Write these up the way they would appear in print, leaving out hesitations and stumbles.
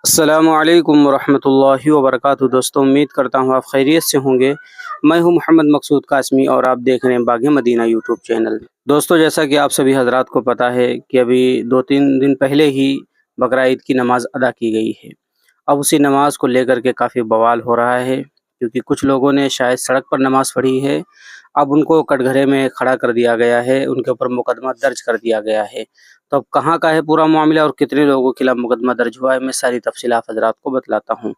السلام علیکم ورحمۃ اللہ وبرکاتہ۔ دوستوں، امید کرتا ہوں آپ خیریت سے ہوں گے۔ میں ہوں محمد مقصود قاسمی اور آپ دیکھ رہے ہیں باغ مدینہ یوٹیوب چینل۔ دوستوں، جیسا کہ آپ سبھی حضرات کو پتہ ہے کہ ابھی 2-3 دن پہلے ہی بقرعید کی نماز ادا کی گئی ہے۔ اب اسی نماز کو لے کر کے کافی بوال ہو رہا ہے، کیونکہ کچھ لوگوں نے شاید سڑک پر نماز پڑھی ہے۔ اب ان کو کٹگھرے میں کھڑا کر دیا گیا ہے، ان کے اوپر مقدمہ درج کر دیا گیا ہے۔ تو اب کہاں کا ہے پورا معاملہ اور کتنے لوگوں کے خلاف مقدمہ درج ہوا ہے، میں ساری تفصیلات حضرات کو بتلاتا ہوں،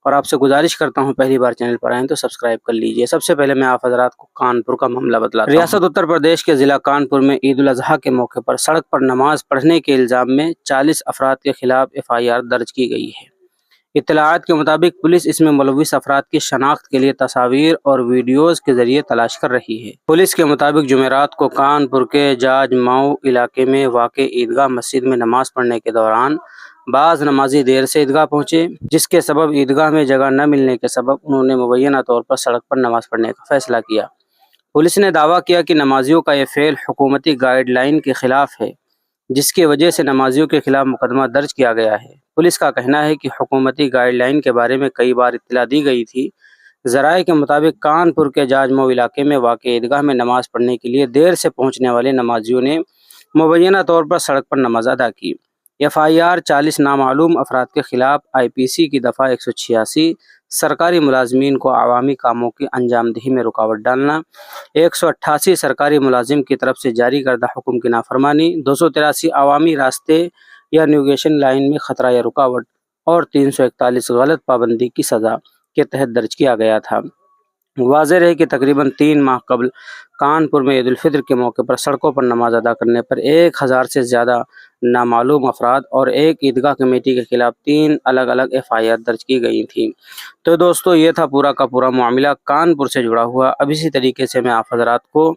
اور آپ سے گزارش کرتا ہوں پہلی بار چینل پر آئیں تو سبسکرائب کر لیجئے۔ سب سے پہلے میں آپ حضرات کو کانپور کا معاملہ بتلاتا ہوں۔ ریاست اتر پردیش کے ضلع کانپور میں عید الاضحیٰ کے موقع پر سڑک پر نماز پڑھنے کے الزام میں 40 افراد کے خلاف FIR درج کی گئی ہے۔ اطلاعات کے مطابق پولیس اس میں ملوث افراد کی شناخت کے لیے تصاویر اور ویڈیوز کے ذریعے تلاش کر رہی ہے۔ پولیس کے مطابق جمعرات کو کانپور کے جاج مئو علاقے میں واقع عیدگاہ مسجد میں نماز پڑھنے کے دوران بعض نمازی دیر سے عیدگاہ پہنچے، جس کے سبب عیدگاہ میں جگہ نہ ملنے کے سبب انہوں نے مبینہ طور پر سڑک پر نماز پڑھنے کا فیصلہ کیا۔ پولیس نے دعویٰ کیا کہ نمازیوں کا یہ فعل حکومتی گائیڈ لائن کے خلاف ہے، جس کی وجہ سے نمازیوں کے خلاف مقدمہ درج کیا گیا ہے۔ پولیس کا کہنا ہے کہ حکومتی گائیڈ لائن کے بارے میں کئی بار اطلاع دی گئی تھی۔ ذرائع کے مطابق کانپور کے جاج مئو علاقے میں واقع عیدگاہ میں نماز پڑھنے کے لیے دیر سے پہنچنے والے نمازیوں نے مبینہ طور پر سڑک پر نماز ادا کی۔ FIR 40 نامعلوم افراد کے خلاف IPC کی دفعہ 186 سرکاری ملازمین کو عوامی کاموں کی انجام دہی میں رکاوٹ ڈالنا، 188 سرکاری ملازم کی طرف سے جاری کردہ حکم کی نافرمانی، 283 عوامی راستے یا نیویگیشن لائن میں خطرہ یا رکاوٹ اور 341 غلط پابندی کی سزا کے تحت درج کیا گیا تھا۔ واضح رہے کہ تقریباً 3 ماہ قبل کانپور میں عید الفطر کے موقع پر سڑکوں پر نماز ادا کرنے پر 1000 سے زیادہ نامعلوم افراد اور ایک عیدگاہ کمیٹی کے خلاف 3 الگ الگ FIR درج کی گئی تھیں۔ تو دوستو، یہ تھا پورا کا پورا معاملہ کانپور سے جڑا ہوا۔ اب اسی طریقے سے میں آپ حضرات کو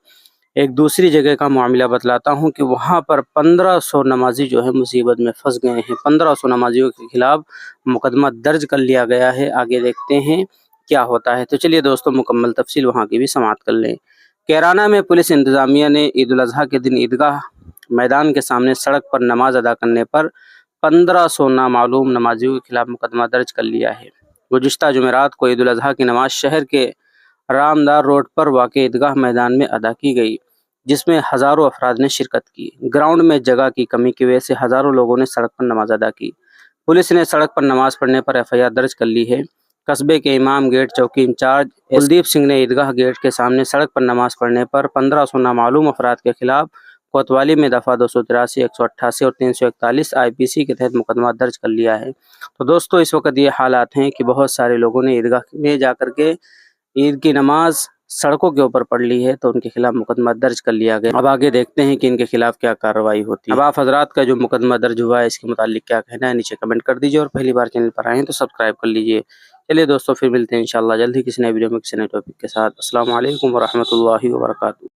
ایک دوسری جگہ کا معاملہ بتلاتا ہوں کہ وہاں پر 1500 نمازی جو ہے مصیبت میں پھنس گئے ہیں۔ 1500 نمازیوں کے خلاف مقدمہ درج کر لیا گیا ہے۔ آگے دیکھتے ہیں کیا ہوتا ہے۔ تو چلیے دوستو، مکمل تفصیل وہاں کی بھی سماعت کر لیں۔ کیرانہ میں پولیس انتظامیہ نے عید الاضحیٰ کے دن عیدگاہ میدان کے سامنے سڑک پر نماز ادا کرنے پر 1500 نامعلوم نمازیوں کے خلاف مقدمہ درج کر لیا ہے۔ گزشتہ جمعرات کو عید الاضحیٰ کی نماز شہر کے رامدار روڈ پر واقع عیدگاہ میدان میں ادا کی گئی، جس میں ہزاروں افراد نے شرکت کی۔ گراؤنڈ میں جگہ کی کمی کی وجہ سے ہزاروں لوگوں نے سڑک پر نماز ادا کی۔ پولیس نے سڑک پر نماز پڑھنے پر FIR درج کر لی ہے۔ قصبے کے امام گیٹ چوکی انچارج کلدیپ سنگھ نے عیدگاہ گیٹ کے سامنے سڑک پر نماز پڑھنے پر 1500 نامعلوم افراد کے خلاف کوتوالی میں دفعہ 283، 188 اور 341 IPC کے تحت مقدمہ درج کر لیا ہے۔ تو دوستو، اس وقت یہ حالات ہیں کہ بہت سارے لوگوں نے عیدگاہ میں جا کر کے عید کی نماز سڑکوں کے اوپر پڑھ لی ہے، تو ان کے خلاف مقدمہ درج کر لیا گیا۔ اب آگے دیکھتے ہیں کہ ان کے خلاف کیا کارروائی ہوتی ہے۔ اب آپ حضرات کا جو مقدمہ درج ہوا ہے اس کے متعلق کیا کہنا ہے، نیچے کمنٹ کر دیجیے، اور پہلی بار چینل پر آئیں تو سبسکرائب کر لیجیے۔ چلیے دوستو، پھر ملتے ہیں انشاءاللہ جلد ہی کسی نئے ویڈیو میں کسی نئے ٹاپک کے ساتھ۔ السلام علیکم ورحمۃ اللہ وبرکاتہ۔